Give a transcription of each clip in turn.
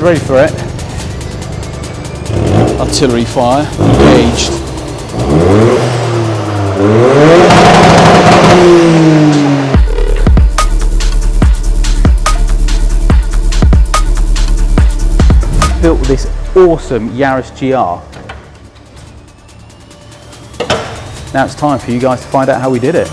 ready for it. Artillery fire engaged. Built this awesome Yaris GR. Now it's time for you guys to find out how we did it.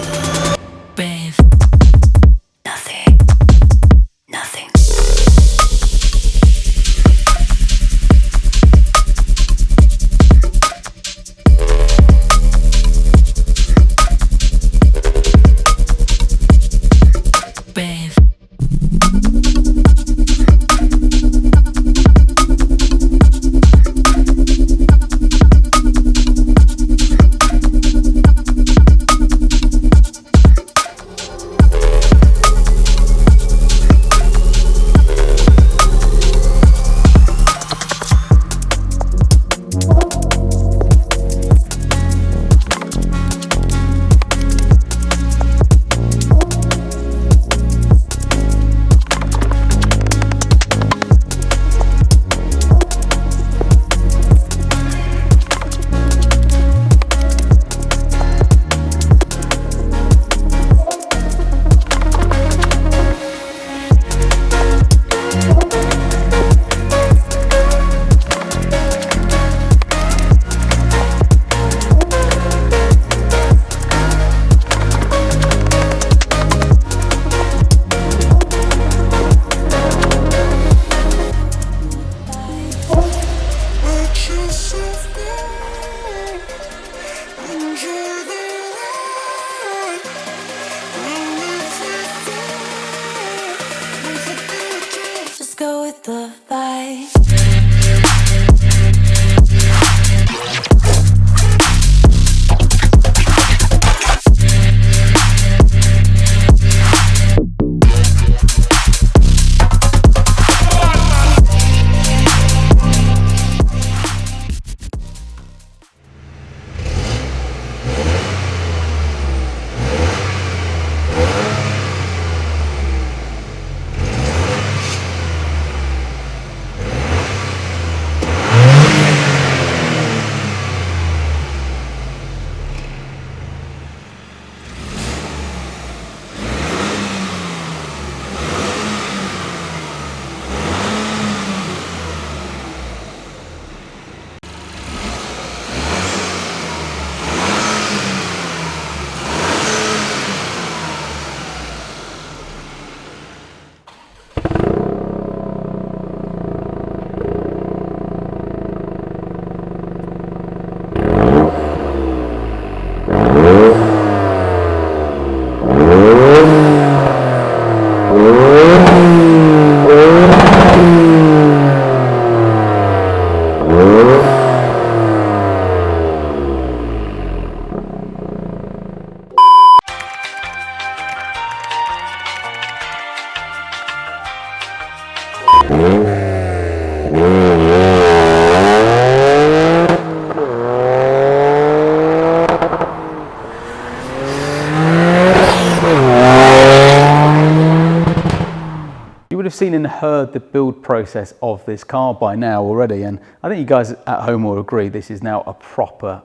You would have seen and heard the build process of this car by now already, and I think you guys at home will agree this is now a proper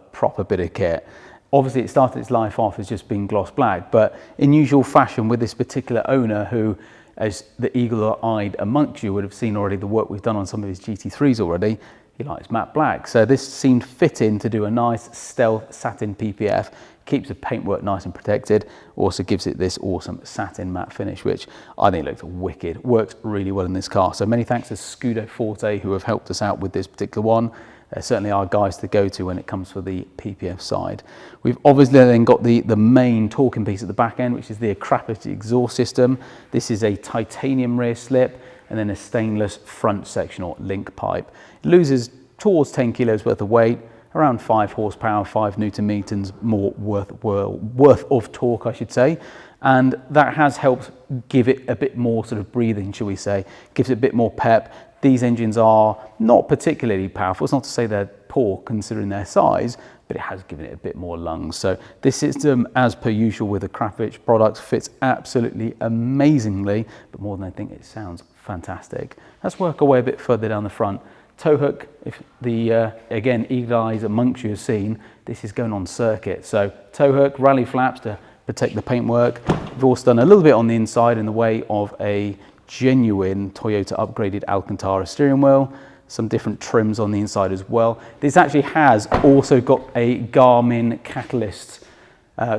bit of kit. Obviously it started its life off as just being gloss black, but in usual fashion with this particular owner who, as the eagle-eyed amongst you would have seen already the work we've done on some of his GT3s already, he likes matte black. So this seemed fitting to do a nice stealth satin PPF, keeps the paintwork nice and protected, also gives it this awesome satin matte finish, which I think looks wicked, works really well in this car. So many thanks to Scudoforte who have helped us out with this particular one. They're certainly our guys to go to when it comes for the PPF side. We've obviously then got the main talking piece at the back end, which is the Akrapovič exhaust system. This is a titanium rear slip and then a stainless front section or link pipe. It loses towards 10 kilos worth of weight, around 5 horsepower, 5 Newton meters more worth of torque, I should say. And that has helped give it a bit more sort of breathing, shall we say, gives it a bit more pep. These engines are not particularly powerful. It's not to say they're poor considering their size, but it has given it a bit more lungs. So this system, as per usual with the Akrapovič products, fits absolutely amazingly, but more than I think it sounds fantastic. Let's work our way a bit further down the front. Tow hook, if the, again, eagle eyes amongst you have seen, this is going on circuit. So tow hook, rally flaps to protect the paintwork. We've also done a little bit on the inside in the way of a genuine Toyota upgraded Alcantara steering wheel. Some different trims on the inside as well. This actually has also got a Garmin catalyst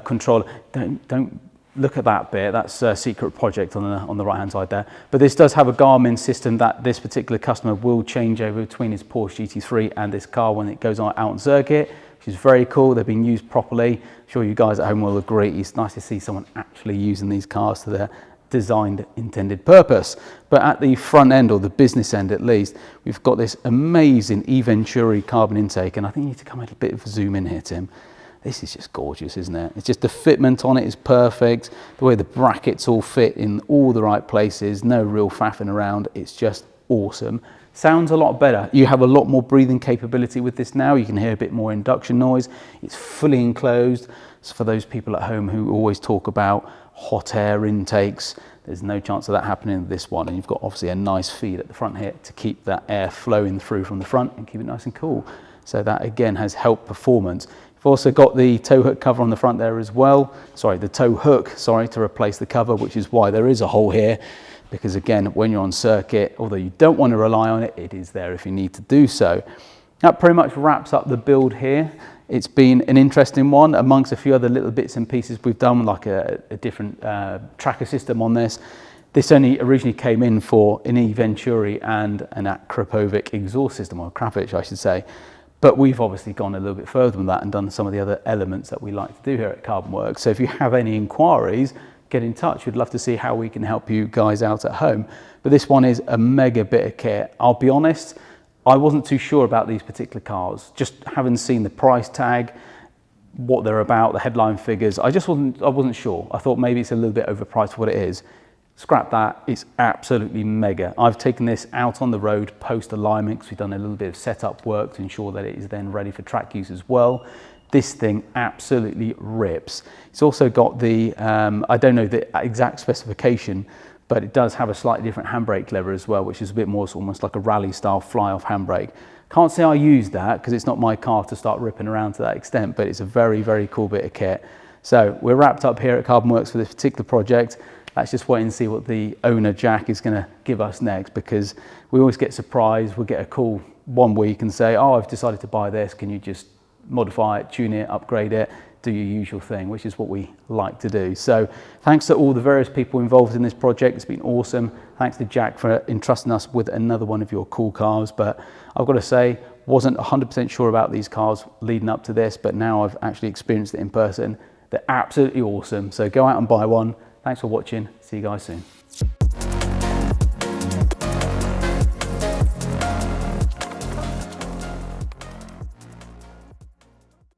controller. Don't look at that bit, that's a secret project on the right hand side there. But this does have a Garmin system that this particular customer will change over between his Porsche GT3 and this car when it goes out on circuit, which is very cool. They've been used properly. I'm sure you guys at home will agree. It's nice to see someone actually using these cars to their designed intended purpose. But at the front end, or the business end at least, we've got this amazing Eventuri carbon intake, and I think you need to come a bit of a zoom in here, Tim. This is just gorgeous, isn't it? It's just the fitment on it is perfect. The way the brackets all fit in all the right places, no real faffing around. It's just awesome. Sounds a lot better. You have a lot more breathing capability with this now. You can hear a bit more induction noise. It's fully enclosed. So for those people at home who always talk about hot air intakes, there's no chance of that happening in this one. And you've got obviously a nice feed at the front here to keep that air flowing through from the front and keep it nice and cool. So that again has helped performance. We've also got the tow hook cover on the front there as well. Sorry, the tow hook, sorry, to replace the cover, which is why there is a hole here. Because again, when you're on circuit, although you don't want to rely on it, it is there if you need to do so. That pretty much wraps up the build here. It's been an interesting one amongst a few other little bits and pieces we've done, like a different tracker system on this. This only originally came in for an Eventuri and an Akrapovič exhaust system, or Akrapovič I should say. But we've obviously gone a little bit further than that and done some of the other elements that we like to do here at Carbonwurks. So if you have any inquiries, get in touch. We'd love to see how we can help you guys out at home. But this one is a mega bit of kit. I'll be honest, I wasn't too sure about these particular cars. Just having seen the price tag, what they're about, the headline figures, I wasn't sure. I thought maybe it's a little bit overpriced for what it is. Scrap that, it's absolutely mega. I've taken this out on the road post alignment because we've done a little bit of setup work to ensure that it is then ready for track use as well. This thing absolutely rips. It's also got the, I don't know the exact specification, but it does have a slightly different handbrake lever as well, which is a bit more almost like a rally style fly-off handbrake. Can't say I used that because it's not my car to start ripping around to that extent, but it's a very, very cool bit of kit. So we're wrapped up here at Carbonwurks for this particular project. Let's just wait and see what the owner, Jack, is going to give us next, because we always get surprised. We'll get a call one week and say, oh, I've decided to buy this. Can you just modify it, tune it, upgrade it, do your usual thing, which is what we like to do. So thanks to all the various people involved in this project. It's been awesome. Thanks to Jack for entrusting us with another one of your cool cars. But I've got to say, wasn't 100% sure about these cars leading up to this, but now I've actually experienced it in person. They're absolutely awesome. So go out and buy one. Thanks for watching. See you guys soon.